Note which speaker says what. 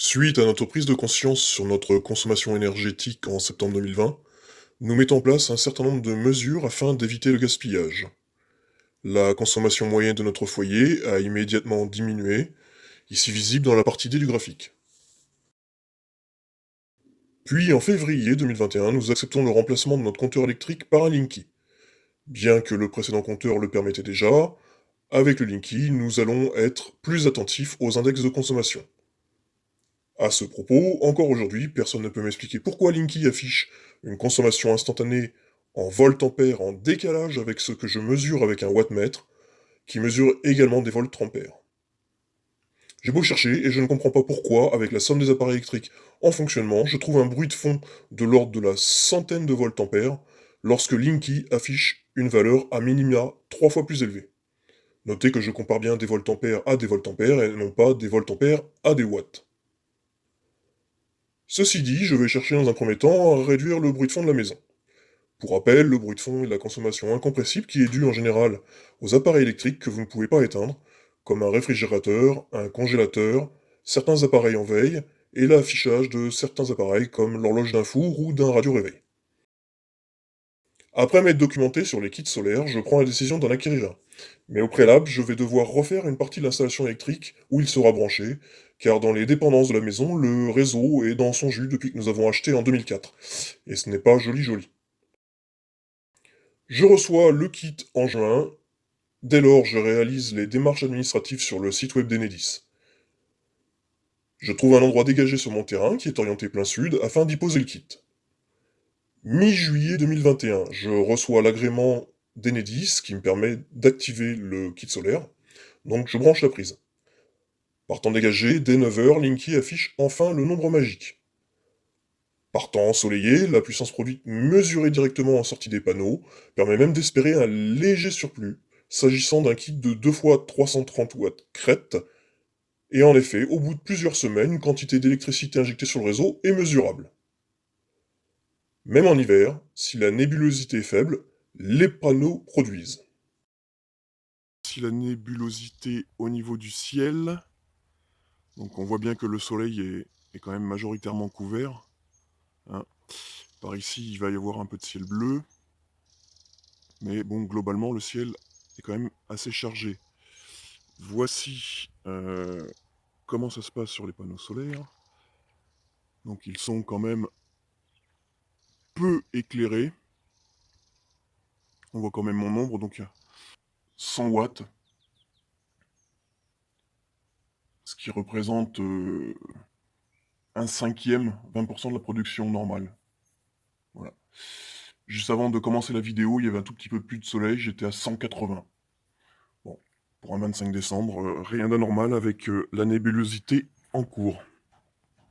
Speaker 1: Suite à notre prise de conscience sur notre consommation énergétique en septembre 2020, nous mettons en place un certain nombre de mesures afin d'éviter le gaspillage. La consommation moyenne de notre foyer a immédiatement diminué, ici visible dans la partie D du graphique. Puis en février 2021, nous acceptons le remplacement de notre compteur électrique par un Linky. Bien que le précédent compteur le permettait déjà, avec le Linky, nous allons être plus attentifs aux index de consommation. À ce propos, encore aujourd'hui, personne ne peut m'expliquer pourquoi Linky affiche une consommation instantanée en volt-ampères en décalage avec ce que je mesure avec un wattmètre, qui mesure également des volts-ampères. J'ai beau chercher, et je ne comprends pas pourquoi, avec la somme des appareils électriques en fonctionnement, je trouve un bruit de fond de l'ordre de la centaine de volts-ampères, lorsque Linky affiche une valeur à minima 3 fois plus élevée. Notez que je compare bien des volts-ampères à des volts-ampères, et non pas des volts-ampères à des watts. Ceci dit, je vais chercher dans un premier temps à réduire le bruit de fond de la maison. Pour rappel, le bruit de fond est la consommation incompressible qui est due en général aux appareils électriques que vous ne pouvez pas éteindre, comme un réfrigérateur, un congélateur, certains appareils en veille, et l'affichage de certains appareils comme l'horloge d'un four ou d'un radio-réveil. Après m'être documenté sur les kits solaires, je prends la décision d'en acquérir un. Mais au préalable, je vais devoir refaire une partie de l'installation électrique où il sera branché, car dans les dépendances de la maison, le réseau est dans son jus depuis que nous avons acheté en 2004. Et ce n'est pas joli joli. Je reçois le kit en juin, dès lors je réalise les démarches administratives sur le site web d'Enedis. Je trouve un endroit dégagé sur mon terrain qui est orienté plein sud afin d'y poser le kit. Mi-juillet 2021, je reçois l'agrément d'Enedis qui me permet d'activer le kit solaire, donc je branche la prise. Par temps dégagé, dès 9h, Linky affiche enfin le nombre magique. Par temps ensoleillé, la puissance produite mesurée directement en sortie des panneaux permet même d'espérer un léger surplus, s'agissant d'un kit de 2 fois 330 watts crête, et en effet, au bout de plusieurs semaines, une quantité d'électricité injectée sur le réseau est mesurable. Même en hiver, si la nébulosité est faible, les panneaux produisent. Si la nébulosité au niveau du ciel, donc on voit bien que le soleil est quand même majoritairement couvert. Hein. Par ici, il va y avoir un peu de ciel bleu. Mais bon, globalement, le ciel est quand même assez chargé. Voici comment ça se passe sur les panneaux solaires. Donc ils sont quand même peu éclairés. On voit quand même mon nombre, donc 100 watts. Ce qui représente un cinquième, 20% de la production normale. Voilà. Juste avant de commencer la vidéo, il y avait un tout petit peu plus de soleil, j'étais à 180. Bon, pour un 25 décembre, rien d'anormal avec la nébulosité en cours.